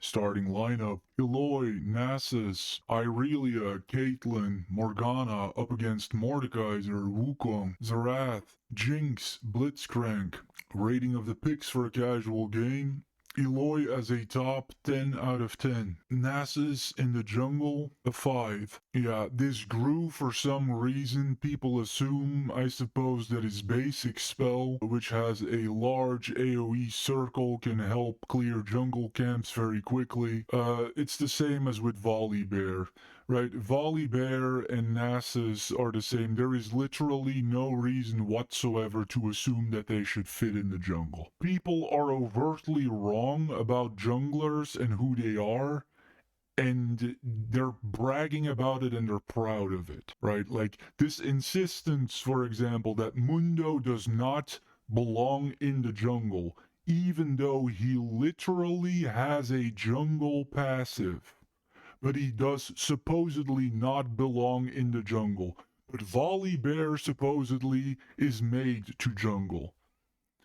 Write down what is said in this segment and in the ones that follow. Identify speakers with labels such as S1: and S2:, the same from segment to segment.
S1: Starting lineup: Eloy, Nasus, Irelia, Caitlyn, Morgana up against Mordekaiser, Wukong, Zerath, Jinx, Blitzcrank. Rating of the picks for a casual game: Eloy as a top 10 out of 10. Nasus in the jungle, a 5. Yeah, this grew for some reason. People assume, I suppose, that his basic spell, which has a large AoE circle, can help clear jungle camps very quickly. It's the same as with Volibear. Right, Volibear and Nasus are the same. There is literally no reason whatsoever to assume that they should fit in the jungle. People are overtly wrong about junglers and who they are, and they're bragging about it and they're proud of it, right? Like this insistence, for example, that Mundo does not belong in the jungle, even though he literally has a jungle passive. But he does supposedly not belong in the jungle. But Volibear supposedly is made to jungle.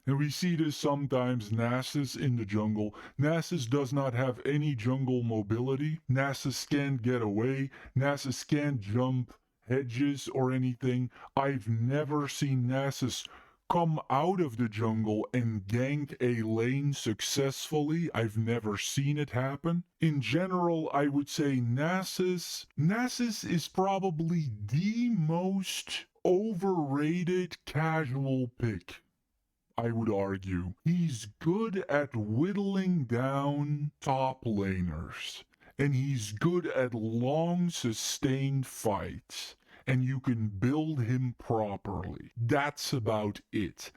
S1: And we see this sometimes. Nasus in the jungle. Nasus does not have any jungle mobility. Nasus can't get away. Nasus can't jump hedges or anything. I've never seen Nasus come out of the jungle and gank a lane successfully. I've never seen it happen. In general, I would say Nasus is probably the most overrated casual pick. I would argue. He's good at whittling down top laners, and he's good at long sustained fights, and you can build him properly. That's about it.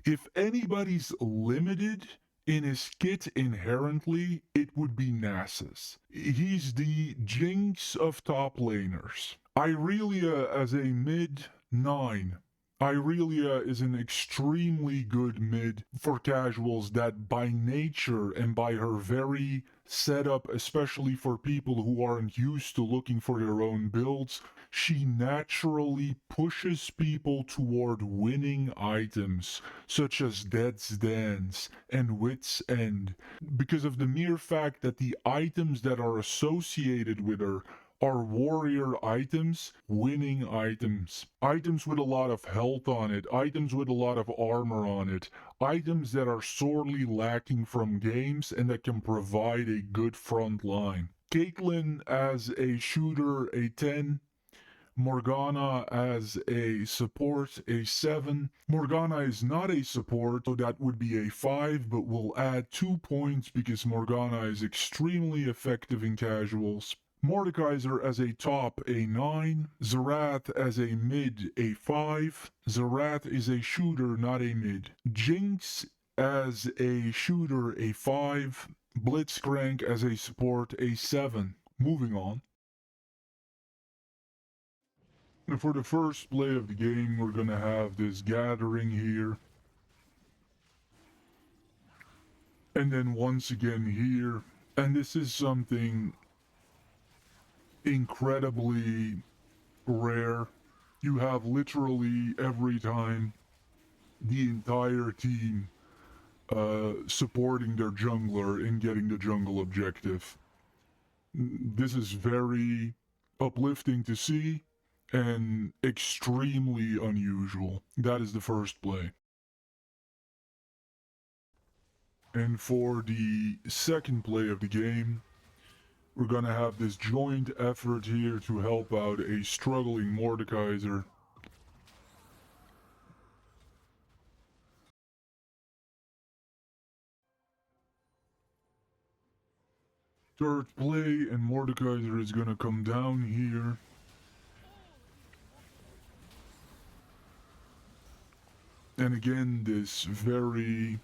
S1: If anybody's limited in his kit inherently, it would be Nasus. He's the Jinx of top laners. Irelia as a mid 9. Irelia is an extremely good mid for casuals that by nature and by her very setup, especially for people who aren't used to looking for their own builds, she naturally pushes people toward winning items such as Dead's Dance and Wit's End because of the mere fact that the items that are associated with her are warrior items, winning items. Items with a lot of health on it, items with a lot of armor on it, items that are sorely lacking from games and that can provide a good front line. Caitlyn as a shooter, a 10. Morgana as a support, a 7. Morgana is not a support, so that would be a 5, but we'll add 2 points because Morgana is extremely effective in casuals. Mordekaiser as a top, a 9. Zerath as a mid, a 5. Zerath is a shooter, not a mid. Jinx as a shooter, a 5. Blitzcrank as a support, a 7. Moving on. And for the first play of the game, we're gonna have this gathering here. And then once again here. And this is something incredibly rare. You have literally every time the entire team supporting their jungler in getting the jungle objective. This is very uplifting to see and extremely unusual. That is the first play. And for the second play of the game, we're gonna have this joint effort here to help out a struggling Mordekaiser. Third play, and Mordekaiser is gonna come down here. And again, this very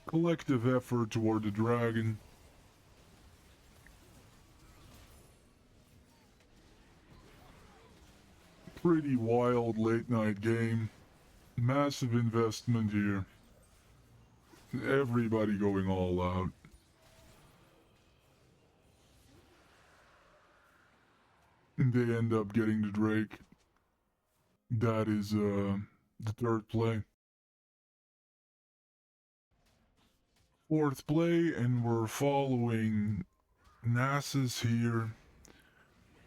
S1: collective effort toward the dragon. Pretty wild late night game. Massive investment here. Everybody going all out. And they end up getting the Drake. That is the third play. Fourth play, and we're following Nasus here,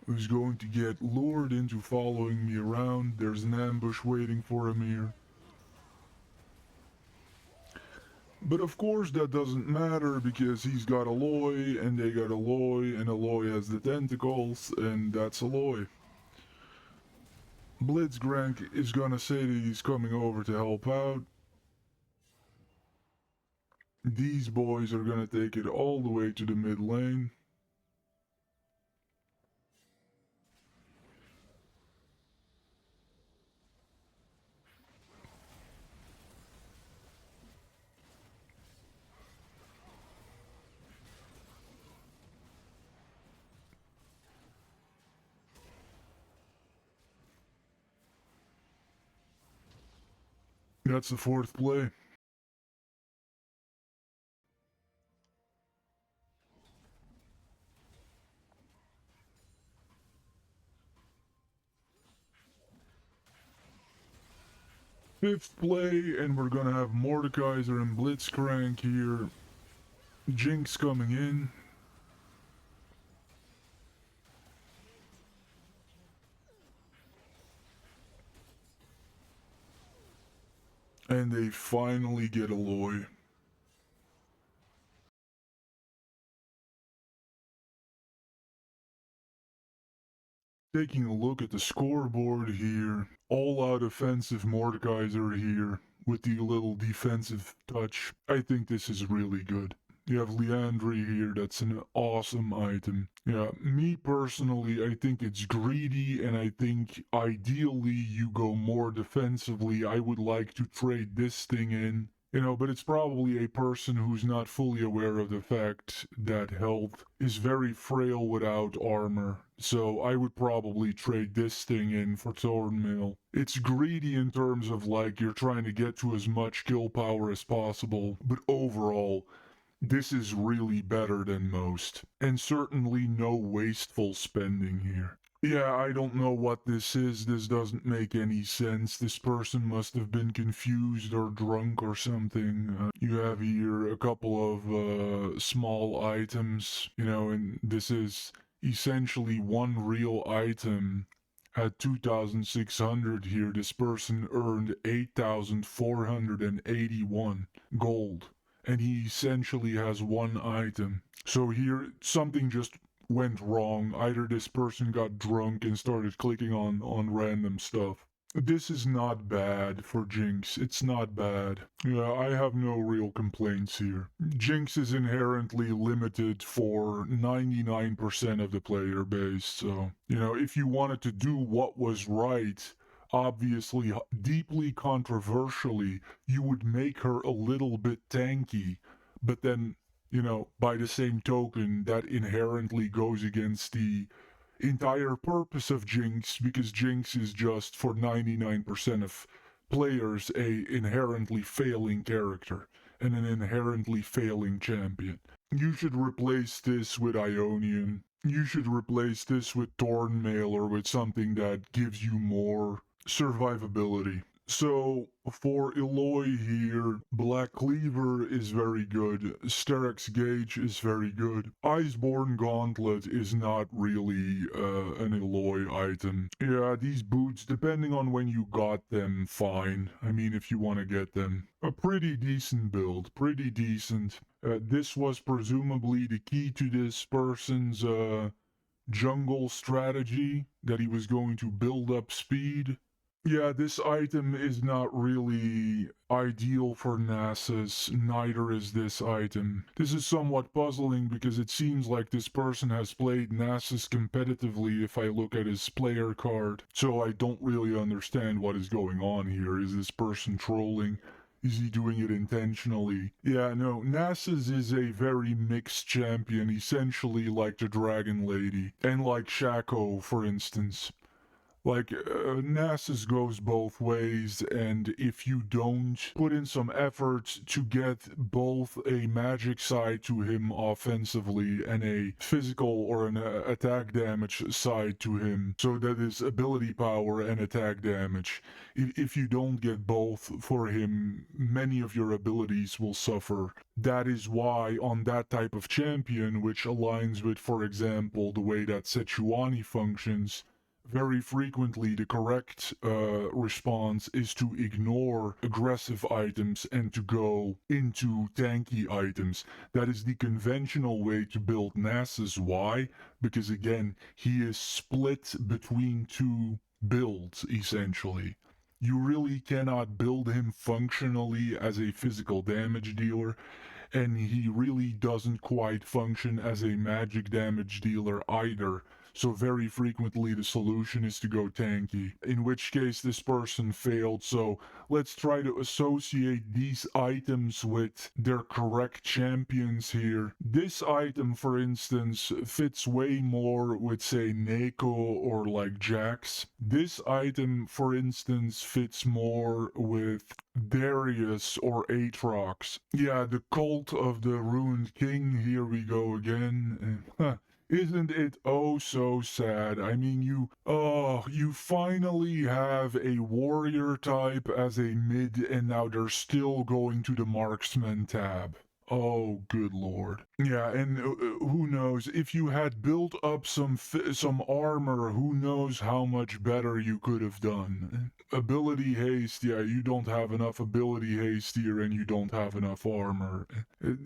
S1: who's going to get lured into following me around. There's an ambush waiting for him here. But of course that doesn't matter because he's got Aloy and they got Aloy and Aloy has the tentacles and that's Aloy. Blitzcrank is gonna say that he's coming over to help out. These boys are gonna take it all the way to the mid lane. That's the fourth play. Fifth play, and we're gonna have Mordekaiser and Blitzcrank here. Jinx coming in. And they finally get Aloy. Taking a look at the scoreboard here, all-out offensive Mordekaiser here with the little defensive touch. I think this is really good. You have Leandry here, that's an awesome item. Yeah, me personally, I think it's greedy and I think ideally you go more defensively. I would like to trade this thing in. But it's probably a person who's not fully aware of the fact that health is very frail without armor. So I would probably trade this thing in for Thornmail. It's greedy in terms of like you're trying to get to as much kill power as possible, but overall, this is really better than most. And certainly no wasteful spending here. Yeah, I don't know what this is. This doesn't make any sense. This person must have been confused or drunk or something. You have here a couple of small items, and this is essentially one real item. At 2,600 here, this person earned 8,481 gold. And he essentially has one item. So here, something just went wrong. Either this person got drunk and started clicking on random stuff. This is not bad for Jinx. It's not bad. Yeah, I have no real complaints here. Jinx is inherently limited for 99% of the player base, so, if you wanted to do what was right, obviously, deeply controversially, you would make her a little bit tanky, but then by the same token, that inherently goes against the entire purpose of Jinx, because Jinx is just, for 99% of players, a inherently failing character and an inherently failing champion. You should replace this with Ionian. You should replace this with Thornmail or with something that gives you more survivability. So, for Eloy here, Black Cleaver is very good, Sterak's Gauge is very good, Iceborne Gauntlet is not really an Eloy item. Yeah, these boots, depending on when you got them, fine. I mean, if you want to get them. A pretty decent build, pretty decent. This was presumably the key to this person's jungle strategy, that he was going to build up speed. Yeah, this item is not really ideal for Nasus, neither is this item. This is somewhat puzzling because it seems like this person has played Nasus competitively if I look at his player card. So I don't really understand what is going on here. Is this person trolling? Is he doing it intentionally? Yeah, no, Nasus is a very mixed champion, essentially like the Dragon Lady, and like Shaco, for instance. Like, Nasus goes both ways, and if you don't put in some effort to get both a magic side to him offensively and a physical or an attack damage side to him, so that is ability power and attack damage, if you don't get both for him, many of your abilities will suffer. That is why on that type of champion, which aligns with, for example, the way that Sechuani functions, very frequently the correct response is to ignore aggressive items and to go into tanky items. That is the conventional way to build Nasus. Why? Because again, he is split between two builds, essentially. You really cannot build him functionally as a physical damage dealer, and he really doesn't quite function as a magic damage dealer either. So very frequently the solution is to go tanky, in which case this person failed. So let's try to associate these items with their correct champions here. This item, for instance, fits way more with, say, Neko or like Jax. This item, for instance, fits more with Darius or Aatrox. Yeah, the cult of the ruined king, here we go again. Isn't it oh so sad? I mean, you finally have a warrior type as a mid, and now they're still going to the marksman tab. Oh, good lord. Yeah, and who knows, if you had built up some armor, who knows how much better you could have done. Ability haste, yeah, you don't have enough ability haste here, and you don't have enough armor.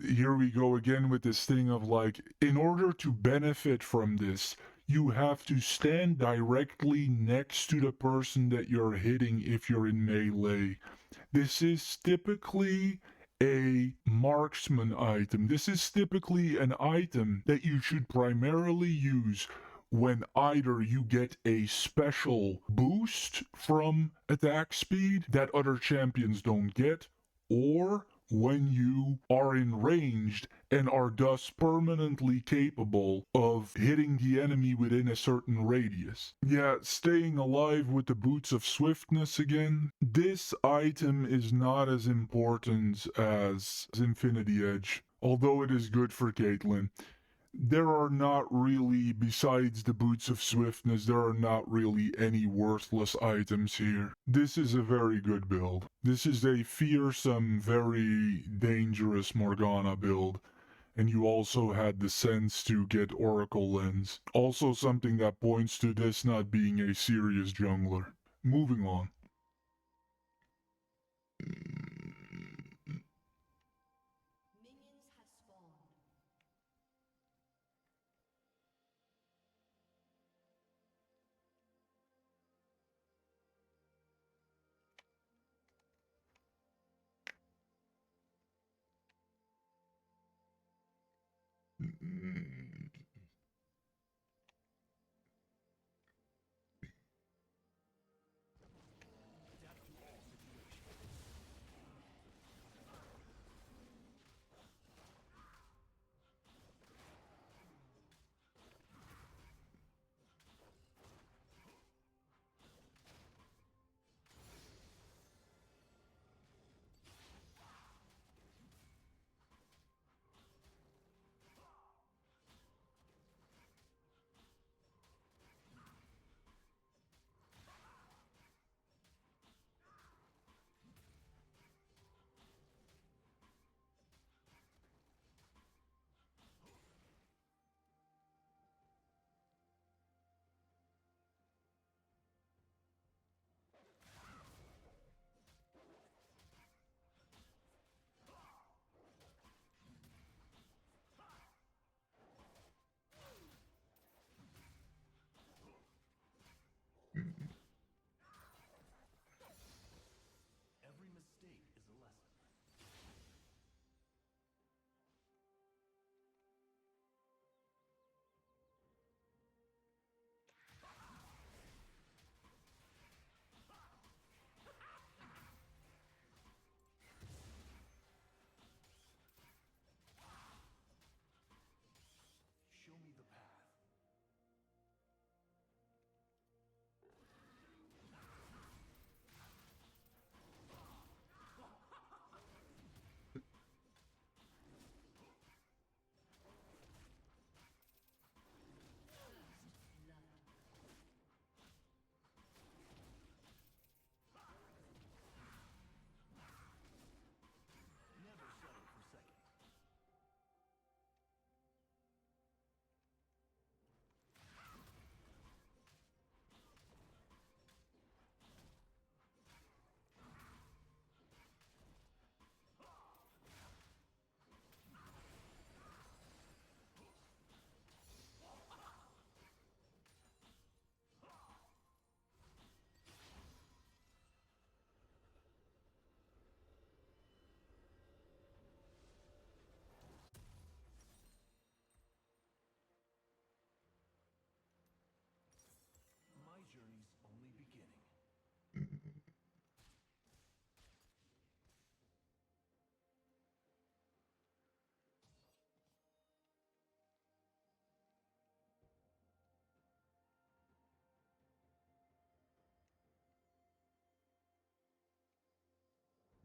S1: Here we go again with this thing of like, in order to benefit from this, you have to stand directly next to the person that you're hitting if you're in melee. This is typically a marksman item. This is typically an item that you should primarily use when either you get a special boost from attack speed that other champions don't get, or when you are enraged and are thus permanently capable of hitting the enemy within a certain radius. Yeah, staying alive with the boots of swiftness again. This item is not as important as Infinity Edge, although it is good for Caitlyn. There are not really, besides the boots of swiftness, there are not really any worthless items here. This is a very good build. This is a fearsome, very dangerous Morgana build. And you also had the sense to get Oracle Lens. Also something that points to this not being a serious jungler. Moving on.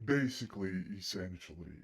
S1: Basically, essentially.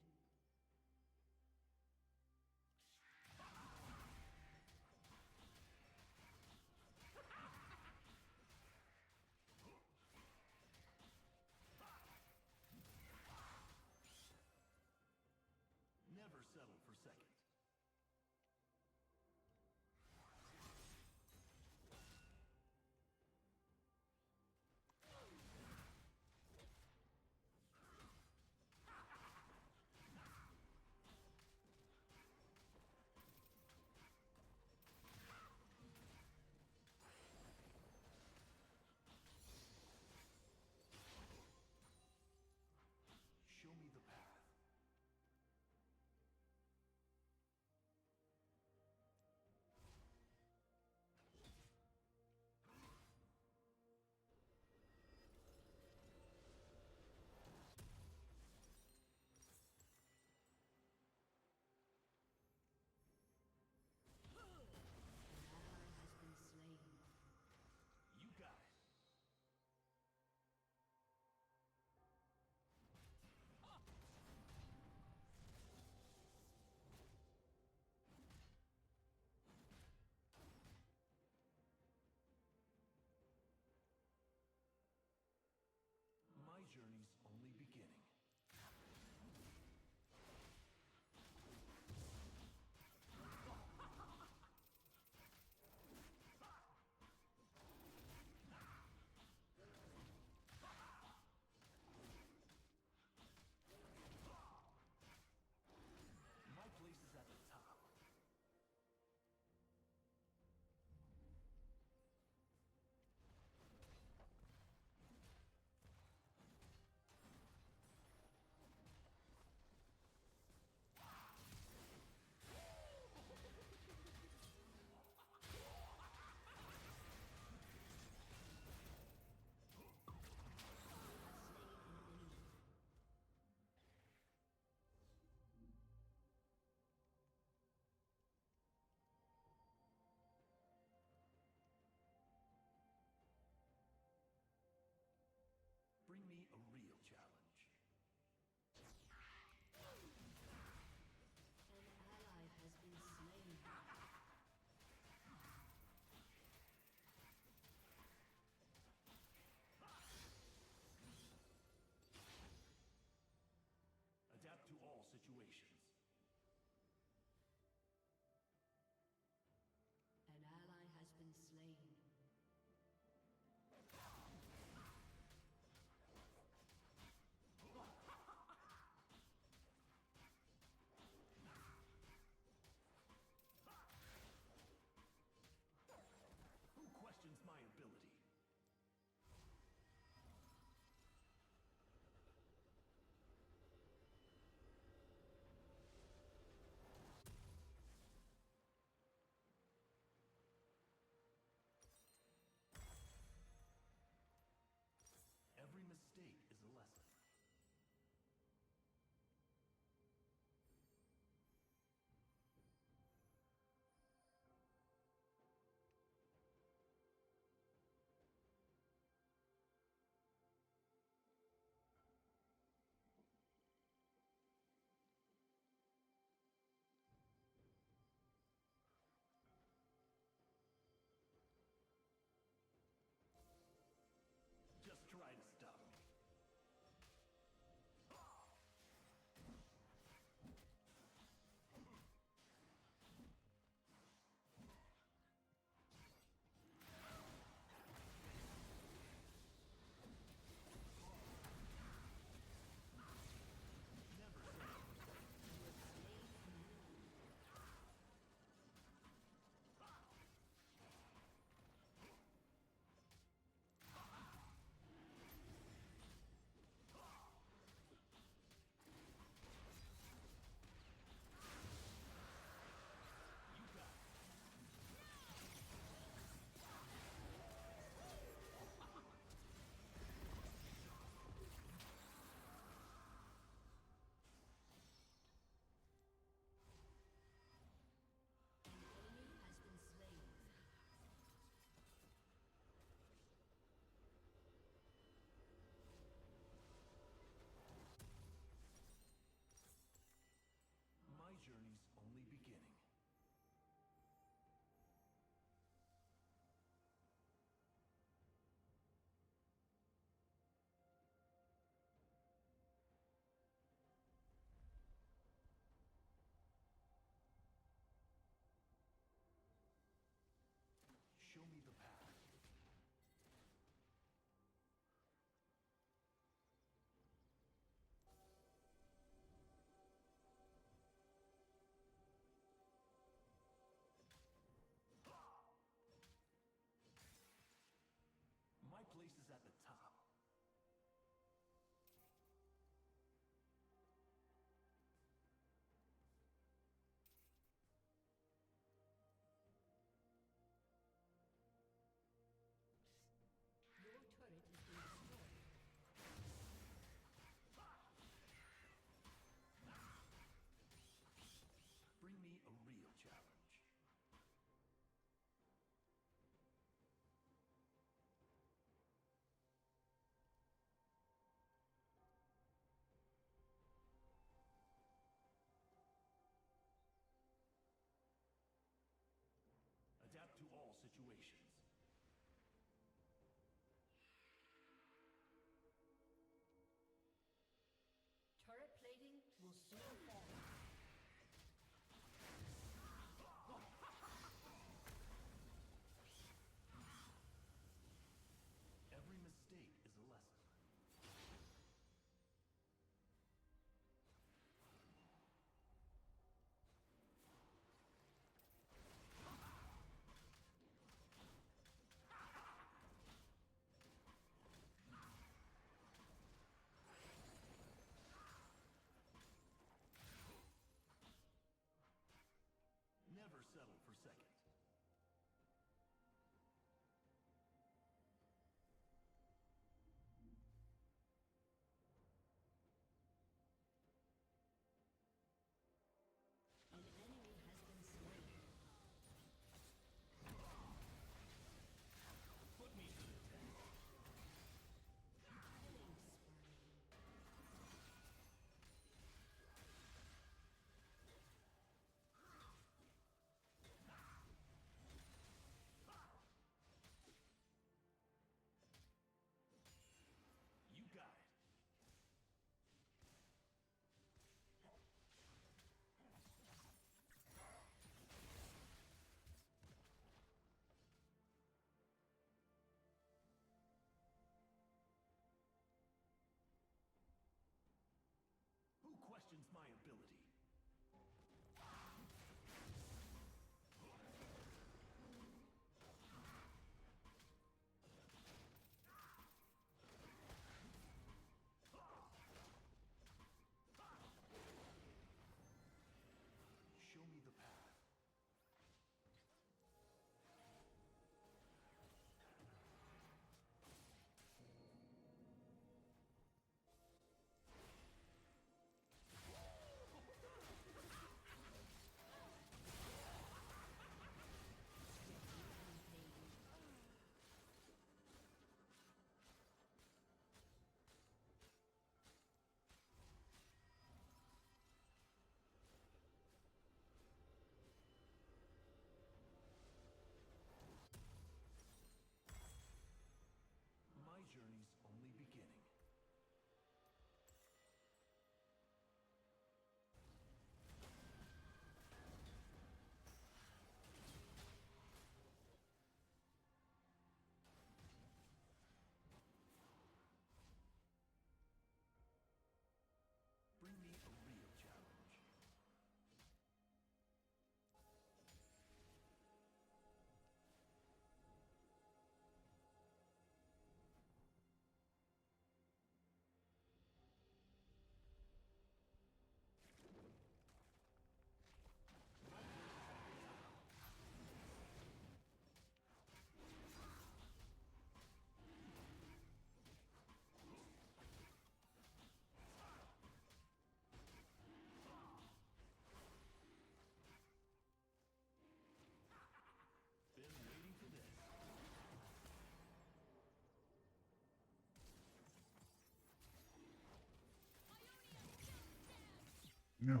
S1: No.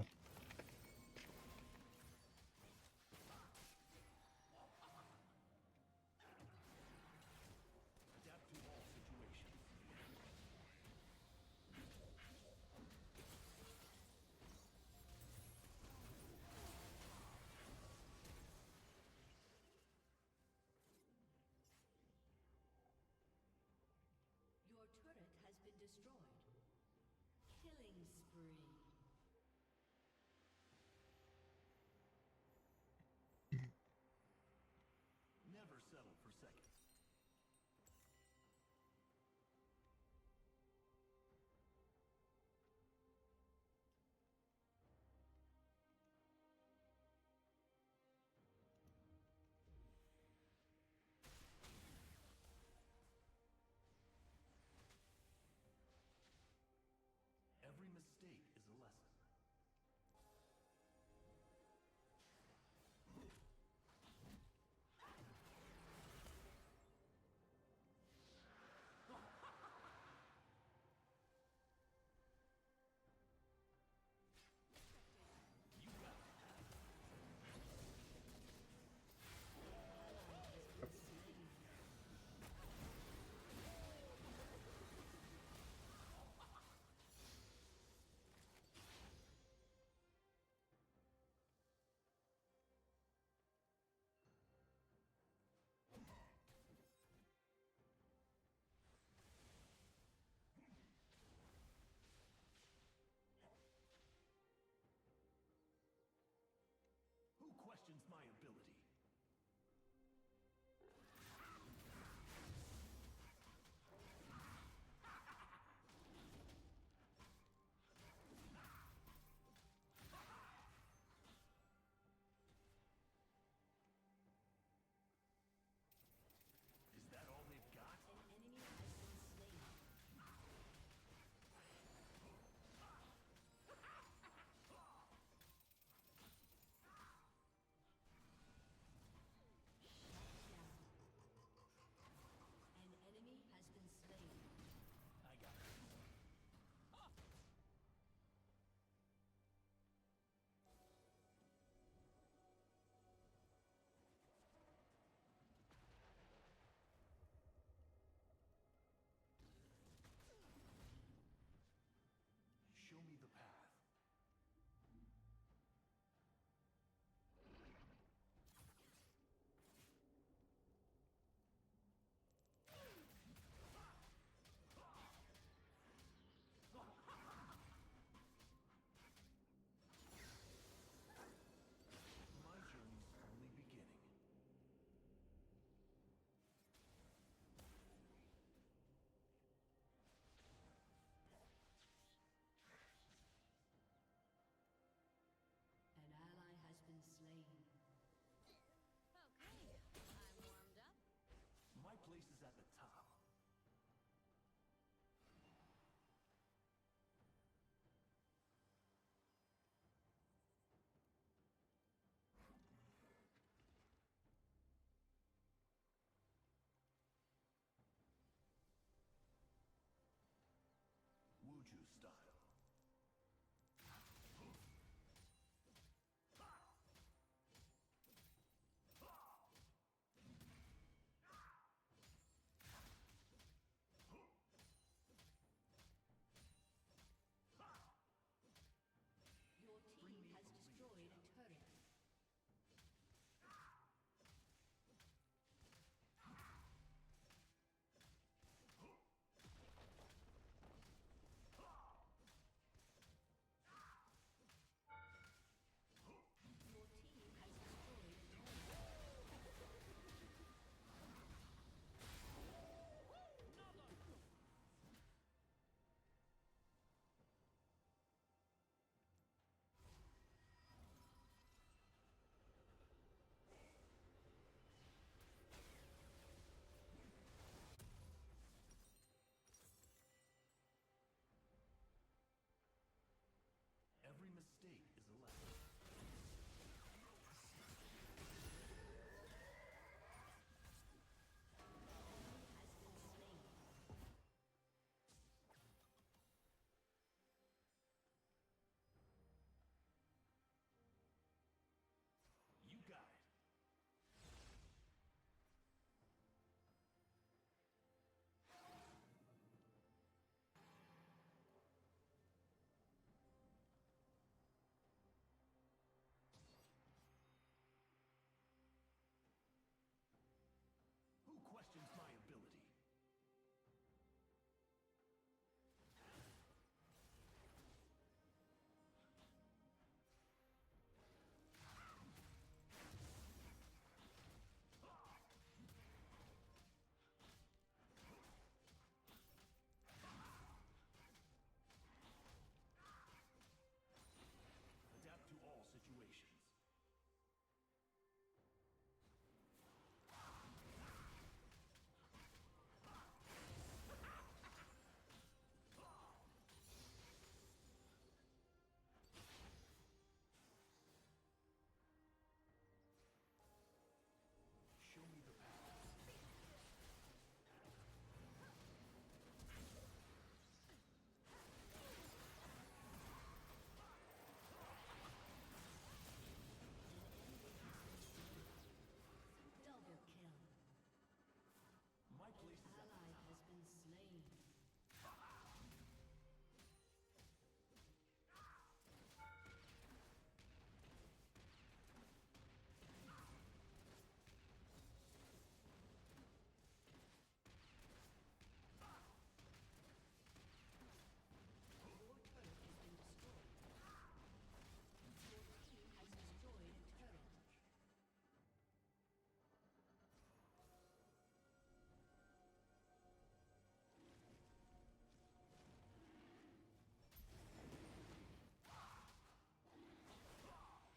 S2: Adapt to all situations.
S3: Your turret has been destroyed. Killing spree.
S2: Never settle for second. Every mistake is a lesson. You got it. Who questions my ability? Is that all they've got?
S3: An enemy has been slain.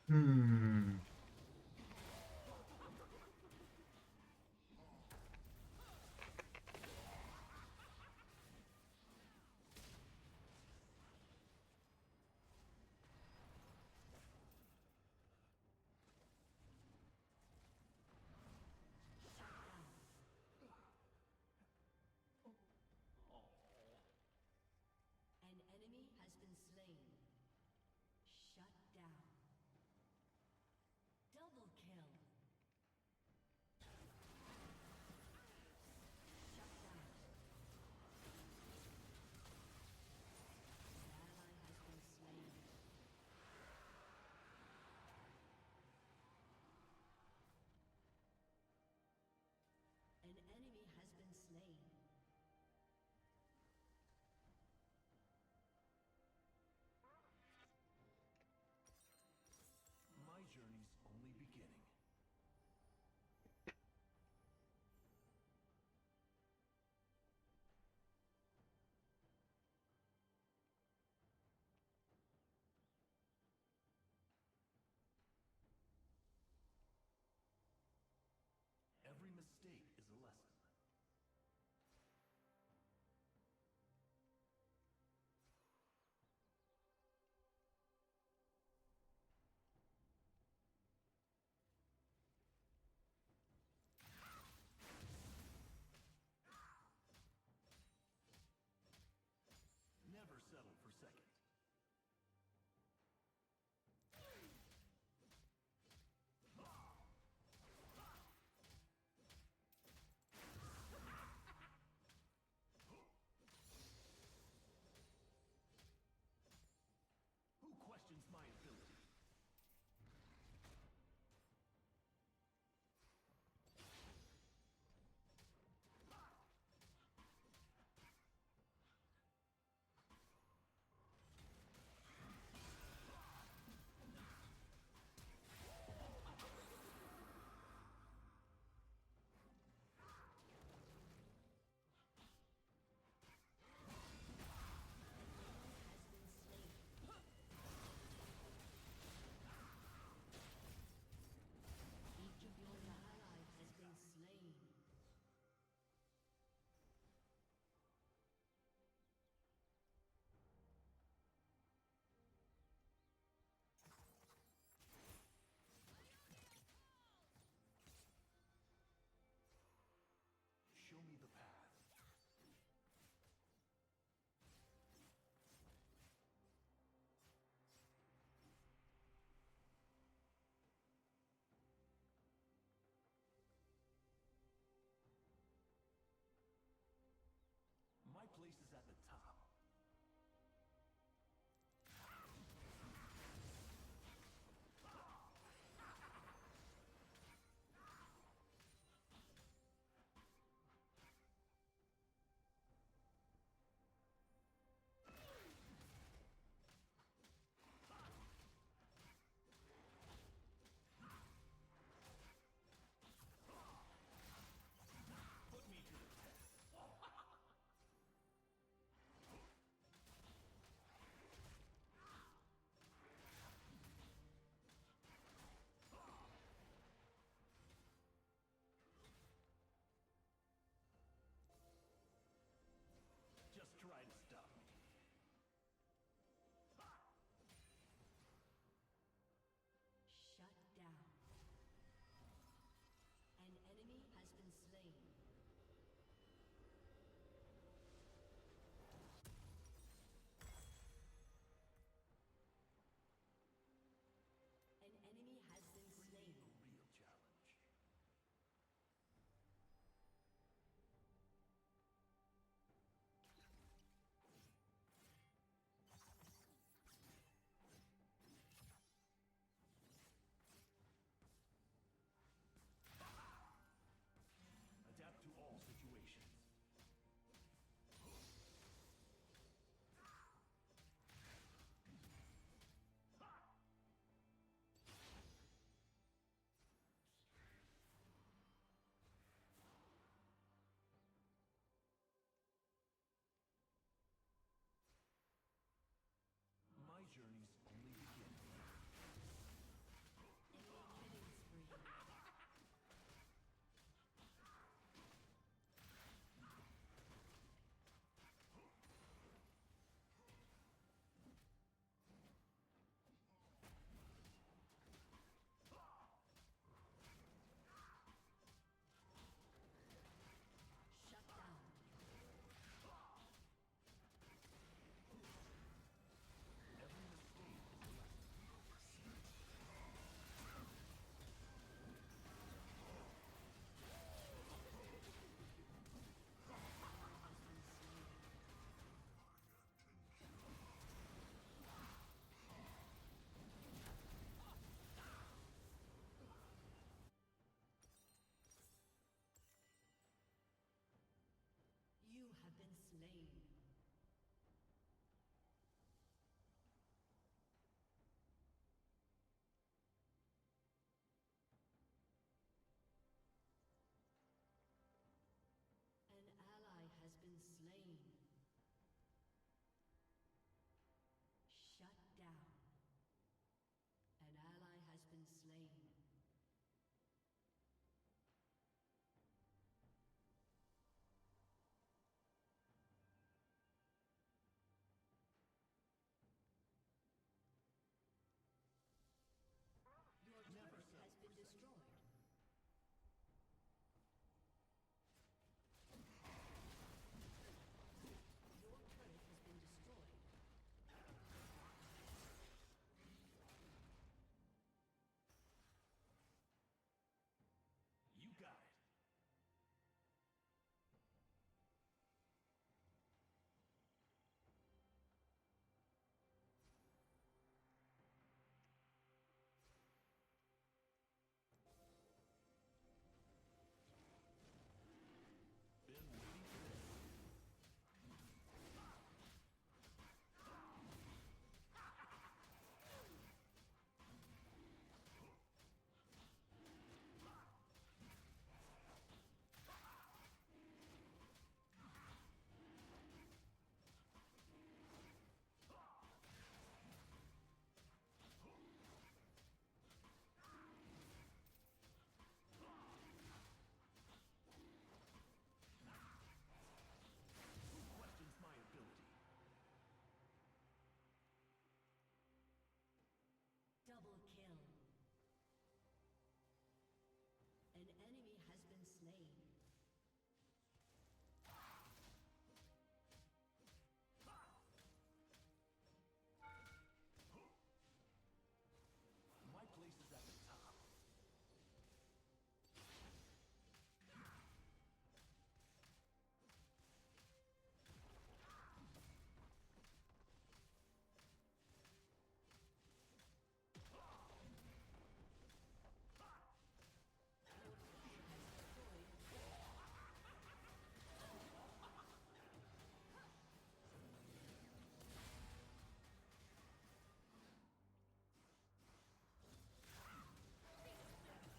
S1: Hmm.
S3: An enemy has been slain. Shut down.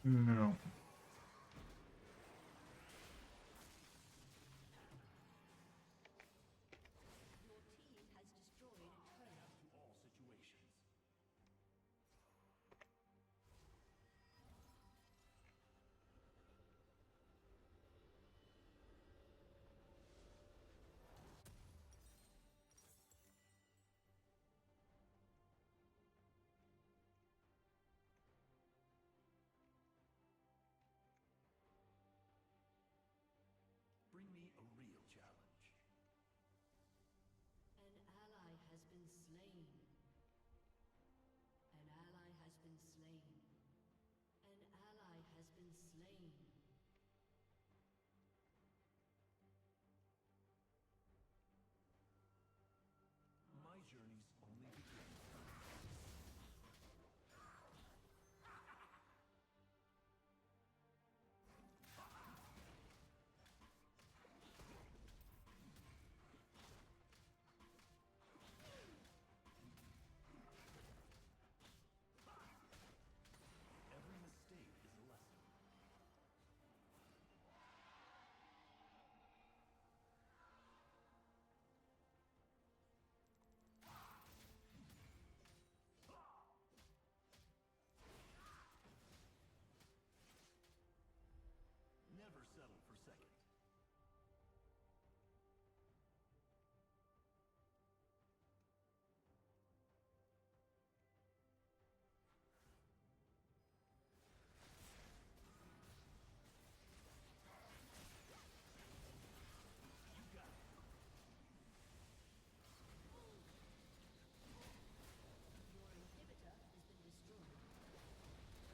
S1: No.
S3: Your team has destroyed a turret.
S2: To all situations. Bring me a real challenge.
S3: An ally has been slain. An ally has been slain. An ally has been slain.
S2: My journey's only beginning. Every mistake is a lesson. Never settle for second. You got it.
S3: Your inhibitor has been destroyed.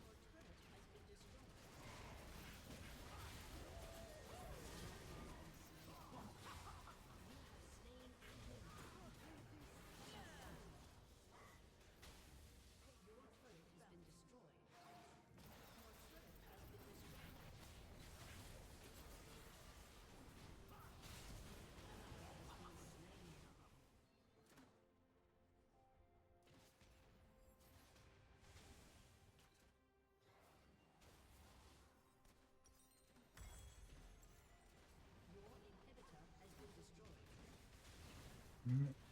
S3: Your turret has been destroyed. Slain your turret has been destroyed. Your turret has been destroyed. Your inhibitor has been destroyed.
S1: Mm.